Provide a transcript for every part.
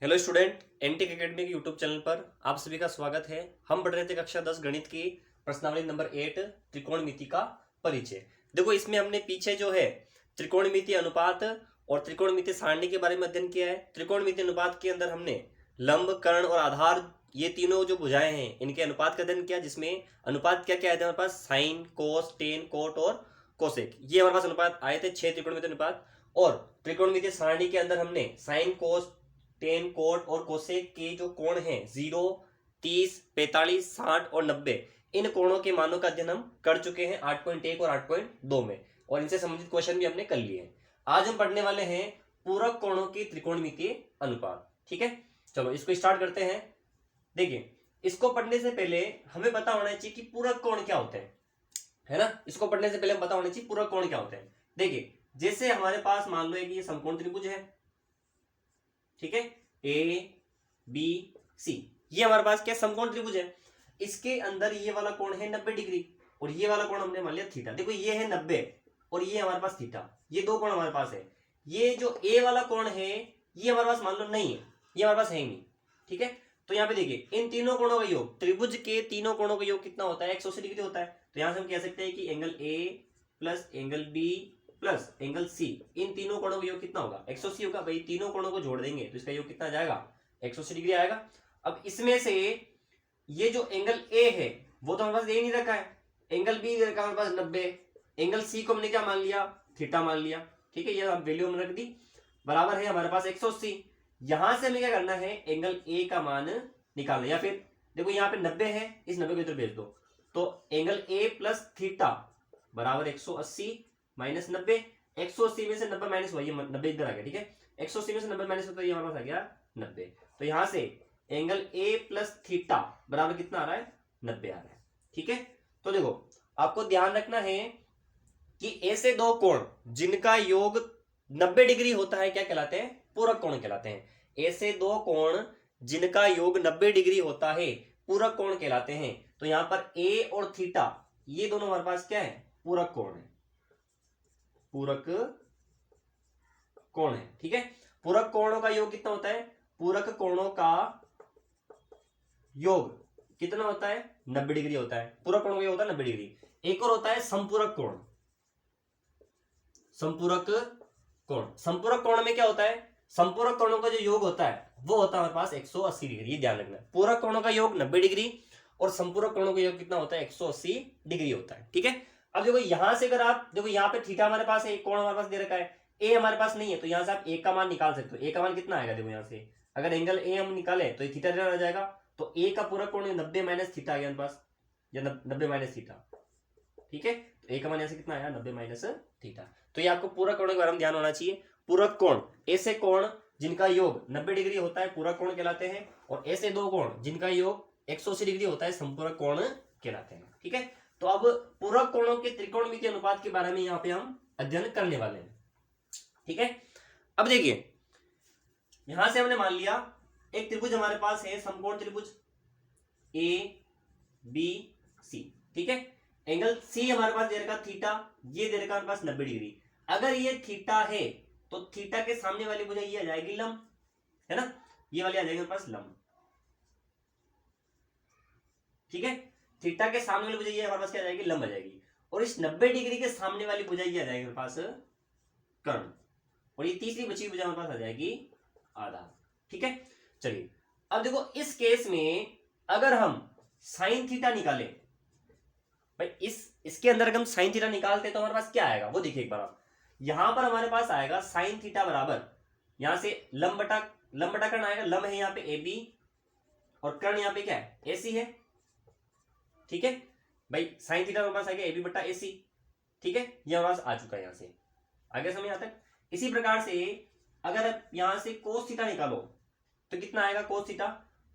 Hello student, NTech academy के YouTube channel पर आप सभी का स्वागत है। हम पढ़ रहे थे कक्षा 10 गणित की प्रश्नावली नंबर 8 त्रिकोणमिति का परिचय। देखो, इसमें हमने पीछे जो है त्रिकोणमिति अनुपात और त्रिकोणमिति सारणी के बारे में अध्ययन किया है। त्रिकोणमिति अनुपात के अंदर हमने लंब, कर्ण और आधार, ये तीनों जो भुजाएं हैं, इनके अनुपात का अध्ययन किया, जिसमें अनुपात क्या क्या आए थे हमारे पास, साइन, कोस, टेन, कोट और कोसेक। ये हमारे पास अनुपात आए थे 6 त्रिकोणमिति अनुपात। और त्रिकोणमिति सारणी के अंदर हमने साइन, कोस, टेन, कोट और कोसेक के जो कोण हैं 0, 30, 45, 60 और 90, इन कोणों के मानों का अध्ययन हम कर चुके हैं 8.1 और 8.2 में, और इनसे संबंधित क्वेश्चन भी हमने कर लिए हैं। आज हम पढ़ने वाले हैं पूरक कोणों की त्रिकोणमितीय अनुपात। ठीक है, चलो इसको स्टार्ट करते हैं। देखिए, इसको पढ़ने से पहले हमें पता होना चाहिए कि पूरक कोण क्या होते हैं, है ना। इसको पढ़ने से पहले हम पता होना चाहिए पूरक कोण क्या होते हैं। देखिए, जैसे हमारे पास मान लो कि ये समकोण त्रिभुज है, ठीक है, ए बी सी, ये हमारे पास क्या समकोण त्रिभुज है। इसके अंदर ये वाला कोण है 90 डिग्री और ये वाला कोण हमने मान लिया थीटा। देखो, ये है 90 और ये हमारे पास थीटा, ये दो कोण हमारे पास है। ये जो ए वाला कोण है ये हमारे पास मान लो नहीं है, ये हमारे पास है ही नहीं। ठीक है, तो यहाँ पे देखिए, इन तीनों कोणों का योग, त्रिभुज के तीनों कोणों का योग कितना होता है, 180 डिग्री होता है। तो यहां से हम कह सकते हैं कि angle A plus angle B plus angle C, इन तीनों कोणों का योग कितना होगा, 180 होगा। भाई तीनों कोणों को जोड़ देंगे तो इसका योग कितना आ जाएगा, 180 डिग्री आएगा। अब इसमें से ये जो एंगल ए है वो तो हमारे पास ए नहीं रखा है, एंगल बी रखा हमारे पास 90, एंगल सी को हमने क्या मान लिया, थीटा मान लिया। ठीक है, ये हम वैल्यू हमने रख दी, बराबर है हमारे पास 180। यहां से हमें क्या करना है, एंगल ए का मान निकालना, या फिर देखो यहाँ पे 90 है, इस 90 को इधर भेज दो, तो एंगल ए प्लस थीटा बराबर 180 माइनस 90। 180 में से 90 माइनस हुआ, ये 90 इधर आ गया। ठीक है, 180 में से 90 माइनस होता है, ये हमारे पास आ गया 90। तो यहां से एंगल ए प्लस थीटा बराबर कितना आ रहा है, 90 आ रहा है। ठीक है, तो देखो आपको ध्यान रखना है कि ऐसे दो कोण जिनका योग 90 डिग्री होता है क्या कहलाते हैं, पूरक कोण कहलाते हैं। ऐसे दो कोण जिनका योग 90 डिग्री होता है पूरक कोण कहलाते हैं। तो यहां पर ए और थीटा ये दोनों हमारे पास क्या है, पूरक कोण है, पूरक कोण है। ठीक है, पूरक कोणों का योग कितना होता है, पूरक कोणों का योग कितना होता है, 90 डिग्री होता है। पूरक कोणों का योग होता है 90 डिग्री। एक और होता है संपूरक कोण। संपूरक कोण, संपूरक कोण में क्या होता है, संपूरक कोणों का जो योग होता है वो होता है हमारे पास 180 डिग्री। ये ध्यान रखना, पूरक कोणों का योग 90 डिग्री और संपूरक कोणों का योग कितना होता है, 180 डिग्री होता है। ठीक है, अब देखो यहां से अगर आप देखो, यहाँ पे थीटा हमारे पास है, कोण हमारे पास दे रखा है, ए हमारे पास नहीं है, तो यहां से आप ए का मान निकाल सकते हो। ए का मान कितना आएगा, देखो यहां से अगर एंगल ए हम निकाले तो थीटा आ जाएगा, तो ए का पूरक कोण 90 माइनस थीटा आ गया हमारे पास, या 90 माइनस थीटा। ठीक है, तो ए का मान यहां से कितना आया, 90 माइनस थीटा। तो ये आपको पूरक कोण के बारे में ध्यान होना चाहिए। पूरक कोण ऐसे कोण जिनका योग 90 डिग्री होता है पूरक कोण कहलाते हैं, और ऐसे दो कोण जिनका योग 180 डिग्री होता है संपूरक कोण कहलाते हैं। ठीक है, तो अब पूरक कोणों के त्रिकोणमितीय अनुपात के बारे में यहाँ पे हम अध्ययन करने वाले हैं। ठीक है, अब देखिए, यहां से हमने मान लिया एक त्रिभुज हमारे पास है, समकोण त्रिभुज ए बी सी। ठीक है, एंगल सी हमारे पास दे रखा थीटा, ये दे रखा हमारे पास 90 डिग्री। अगर ये थीटा है तो थीटा के सामने वाली भुजा ये आ जाएगी लंब, है ना, ये वाली आ जाएगी हमारे पास लंब। ठीक है, थीटा के सामने वाली भुजा ये हमारे पास क्या आ जाएगी, लंब आ जाएगी। और इस 90 डिग्री के सामने वाली भुजा ये आ जाएगी हमारे पास कर्ण, और ये तीसरी बची हुई भुजा हमारे पास आ जाएगी आधार। ठीक है, चलिए अब देखो, इस केस में अगर हम साइन थीटा निकाले, भाई इसके अंदर अगर हम साइन थीटा निकालते तो हमारे पास क्या आएगा वो देखिए एक बार आप। यहां पर हमारे पास आएगा साइन थीटा बराबर, यहां से लंब बटा कर्ण आएगा। लंब है यहाँ पे ए बी और कर्ण यहाँ पे क्या है, ए सी है। ठीक है, भाई साइन थीटा हमारे पास आएगा ए बी बटा ए सी। ठीक है, ये हमारे पास आ चुका है, यहां से आगे समय यहां तक। इसी प्रकार से अगर आप यहां से कोस थीटा निकालो तो कितना आएगा, कोस थीटा।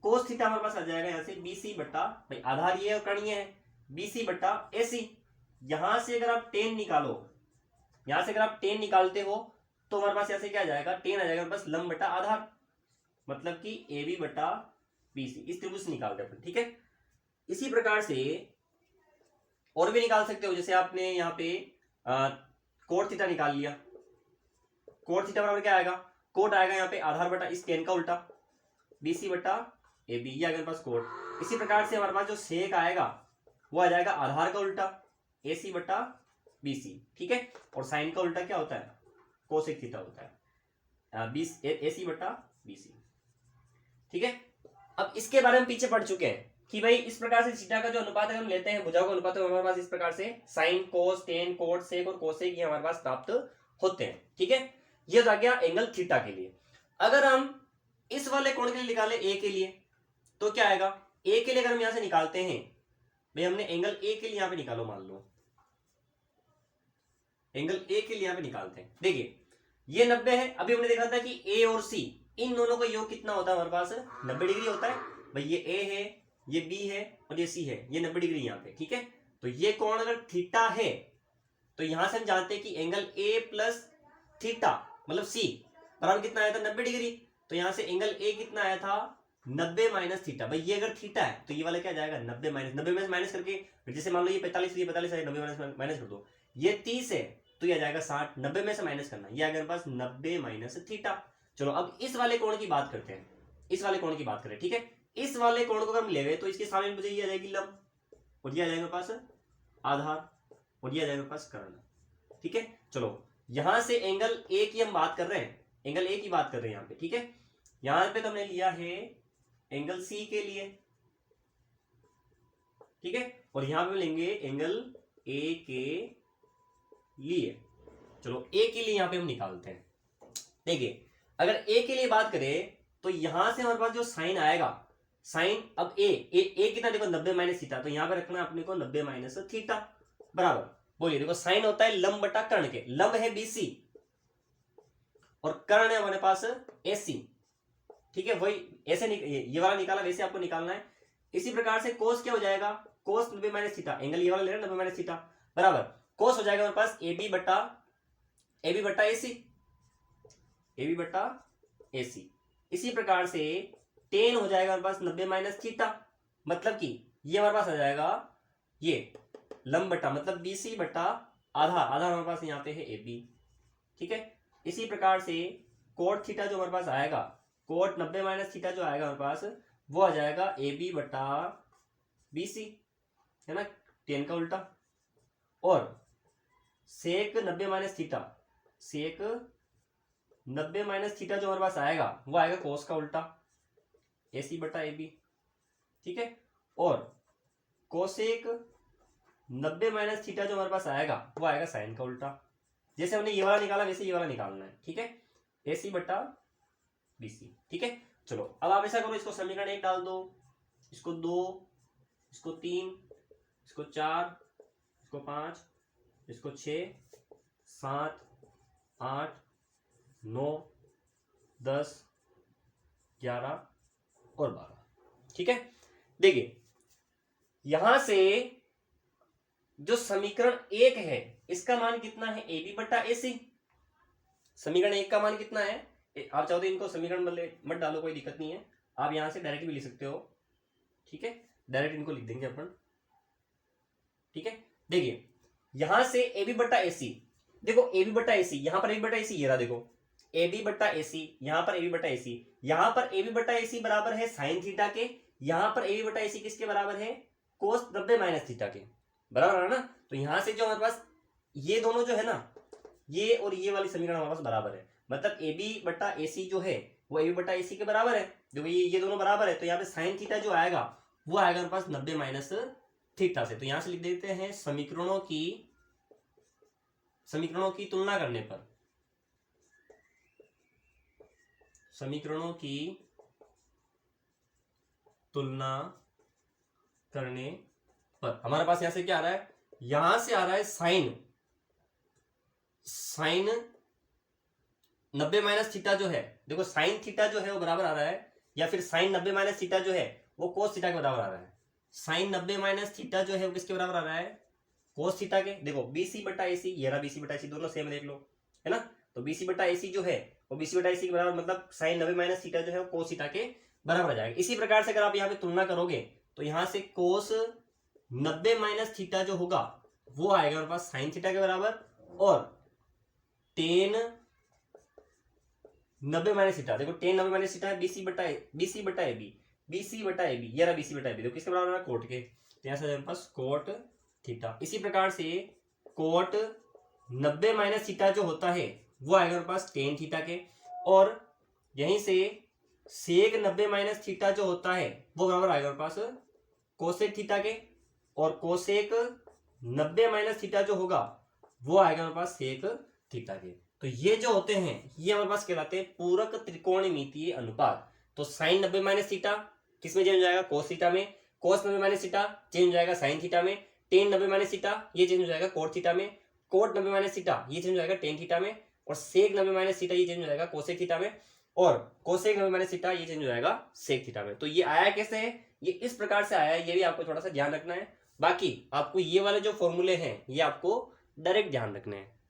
कोस थीटा हमारे पास आ जाएगा यहां से बी सी बट्टा, भाई आधार ये और कर्ण ये है, बी सी बट्टा ए सी। यहां से अगर आप टेन निकालो, यहां से अगर आप टेन निकालते हो तो हमारे पास यहां से क्या आ जाएगा, टेन आ जाएगा बस लंब बटा आधार, मतलब कि ए बी बटा बी सी। इस त्रिभुज से निकालते हैं। ठीक है, इसी प्रकार से और भी निकाल सकते हो, जैसे आपने यहाँ पे कोट थीटा निकाल लिया। कोट थीटा बराबर क्या आएगा, कोट आएगा यहाँ पे आधार बटा इस टेन का उल्टा, BC बटा AB, ये अगर पास कोड। इसी प्रकार से हमारे पास जो सेक आएगा वो आ जाएगा आधार का उल्टा AC बटा BC, ठीक है। और साइन का उल्टा क्या होता है, कोसेक थीटा होता है, AC बटा BC, ठीक है। अब इसके बारे में पीछे पढ़ चुके हैं कि भाई इस प्रकार से थीटा का जो अनुपात है हम लेते हैं भुजाओं का अनुपात, तो हमारे पास इस प्रकार से साइन, कोस, टेन, कोट, सेक और कोसेक ये हमारे पास प्राप्त होते हैं, ठीक है। ये आ गया एंगल थीटा के लिए। अगर हम इस वाले कोण के लिए निकाले ए के लिए तो क्या आएगा, ए के लिए अगर हम यहां से निकालते हैं, भाई हमने एंगल ए के लिए यहां पे निकालो, मान लो एंगल ए के लिए यहां पे निकालते हैं। देखिए ये 90 है, अभी हमने देखा था कि ए और सी इन दोनों का योग कितना होता है हमारे पास, 90 डिग्री होता है। भाई ये ए है, ये बी है और ये सी है, ये 90 डिग्री यहाँ पे, ठीक है। तो ये कोण अगर थीटा है तो यहां से हम जानते हैं कि एंगल ए प्लस थीटा मतलब सी बराबर कितना आया था, 90 डिग्री। तो यहां से एंगल ए कितना आया था, 90 माइनस थीटा। भाई ये अगर थीटा है तो ये वाला क्या जाएगा, 90 माइनस, 90 में से माइनस करके, जैसे मान लो ये 45, ये 45 है, 90 माइनस कर दो, ये 30 है तो ये आ जाएगा 60, 90 में से माइनस करना, ये अगर पास 90 माइनस थीटा। चलो अब इस वाले कोण की बात करते हैं, इस वाले कोण की बात करें, ठीक है। इस वाले कोण को अगर हम ले तो इसके सामने मुझे ये आ जाएगी लंब, और ये आ जाएगा पास आधार, और ये आ जाएगा पास कर्ण, ठीक है। चलो यहां से एंगल ए की हम बात कर रहे हैं, एंगल ए की बात कर रहे हैं यहाँ पे, ठीक है। यहां पे तो हमने लिया है एंगल सी के लिए, ठीक है, और यहां पे लेंगे एंगल ए के लिए। चलो ए के लिए यहां पे हम निकालते हैं। देखिए अगर ए के लिए बात करें तो यहां से हमारे पास जो साइन आएगा, साइन अब ए कितना देखो 90 माइनस थीटा, तो यहां पे रखना अपने को 90 माइनस थीटा बराबर, बोलिए देखो साइन होता है लंब बटा कर्ण के, लंब है BC और कर्ण है हमारे पास AC, ठीक है। वही ऐसे ये वाला निकाला वैसे आपको निकालना है। इसी प्रकार से कोस क्या हो जाएगा, कोस 90 माइनस थीटा, एंगल ये वाला ले रहा है 90 माइनस थीटा बराबर, कोस हो जाएगा हमारे पास AB बटा AC। इसी प्रकार से टेन हो जाएगा हमारे पास 90 माइनस थीटा, मतलब कि ये हमारे पास आ जाएगा ये लंब बटा मतलब BC बटा आधार हमारे पास यहाँ पे है AB, ठीक है। इसी प्रकार से कोट थीटा जो हमारे पास आएगा, कोट 90 माइनस थीटा जो आएगा हमारे पास वो आ जाएगा AB बटा BC, है ना, टेन का उल्टा। और सेक 90 माइनस थीटा, सेक 90 माइनस थीटा जो हमारे पास आएगा वो आएगा कोस का उल्टा, AC बटा AB, ठीक है। और कोसेक 90 माइनस थीटा जो हमारे पास आएगा वो आएगा साइन का उल्टा। जैसे हमने ये वाला निकाला वैसे ये वाला निकालना है, ठीक है, AC बटा BC, ठीक है। चलो अब आप ऐसा करो, इसको समीकरण 1 डाल दो, इसको 2, इसको 3, इसको 4, इसको 5, इसको 6, 7, 8, 9, 10, 11 और 12, ठीक है। देखिए यहां से जो समीकरण 1 है इसका मान कितना है, AB बटा AC। समीकरण 1 का मान कितना है, आप चाहो तो इनको समीकरण मत डालो, कोई दिक्कत नहीं है, आप यहां से डायरेक्ट भी लिख सकते हो, ठीक है, डायरेक्ट इनको लिख देंगे अपन, ठीक है। देखिए यहां से AB बटा AC, देखो AB बटा AC, यहां पर AB बटा AC ये रहा, देखो AB बटा AC, यहां पर AB बटा AC, यहां पर AB बटा AC बराबर है साइन थीटा के, यहां पर AB बटा AC किसके बराबर है, कोस 90 माइनस थीटा के बराबर है ना। तो यहां से जो हमारे पास ये दोनों जो है ना, ये और ये वाली समीकरण हमारे पास बराबर है, मतलब AB बटा AC जो है वो AB बटा AC के बराबर है, जो ये दोनों बराबर है। तो यहाँ पे साइन थीटा जो आएगा वो आएगा हमारे पास 90 माइनस थीटा से। तो यहां से लिख देते हैं समीकरणों की तुलना करने पर, समीकरणों की तुलना करने पर हमारे पास यहां से क्या आ रहा है, यहां से आ रहा है साइन 90 माइनस थीटा जो है, देखो साइन थीटा जो है वो बराबर आ रहा है, या फिर साइन 90 माइनस थीटा जो है वो कोस थीटा के बराबर आ रहा है। साइन 90 माइनस थीटा जो है वो किसके बराबर आ रहा है, कोस थीटा के। देखो BC बटा AC, ये रहा BC बटा AC, दोनों सेम देख लो, है ना। तो BC बटा AC जो है वो BC बटा AC के बराबर, मतलब साइन 90 माइनस थीटा जो है वो कोस थीटा के बराबर आ जाएगा। इसी प्रकार से अगर आप यहाँ पे तुलना करोगे तो यहाँ से कोस 90 माइनस थीटा जो होगा वो आएगा हमारे पास साइन थीटा के बराबर, और टेन 90 माइनस थीटा, देखो टेन 90 माइनस थीटा है बीसी बटा ए बी, बीसी बटा ए बी, ये रहा बीसी बटा ए बी, देखो किसके बराबर है, कोट के, तो यहाँ से हमारे पास कोट थीटा। इसी प्रकार से कोट 90 माइनस थीटा जो होता है वो आएगा हमारे पास टेन थीटा के, और यहीं से सेक 90 माइनस थीटा जो होता है वो बराबर आएगा हमारे पास कोसेक थीटा के, और कोसेक 90 माइनस थीटा जो होगा वो आएगा हमारे पास सेक थीटा के। तो ये जो होते हैं ये हमारे पास कहलाते हैं पूरक त्रिकोणमितीय अनुपात। तो साइन 90 माइनस थीटा किसमें चेंज हो जाएगा, कोस थीटा में, कोस 90 माइनस थीटा चेंज हो जाएगा साइन थीटा में, टेन 90 माइनस थीटा ये चेंज हो जाएगा कोट थीटा में, कोट 90 माइनस थीटा ये चेंज हो जाएगा टेन थीटा में, और सेक 90 माइनस थीटा ये चेंज हो जाएगा कोसेक थीटा में, और कोसेक 90 माइनस थीटा ये चेंज हो जाएगा सेक थीटा में। तो ये आया कैसे है, ये इस प्रकार से आया है, ये भी आपको थोड़ा सा ध्यान रखना है। बाकी आपको ये वाले जो फॉर्मूले हैं ये आपको डायरेक्ट ध्यान रखने हैं।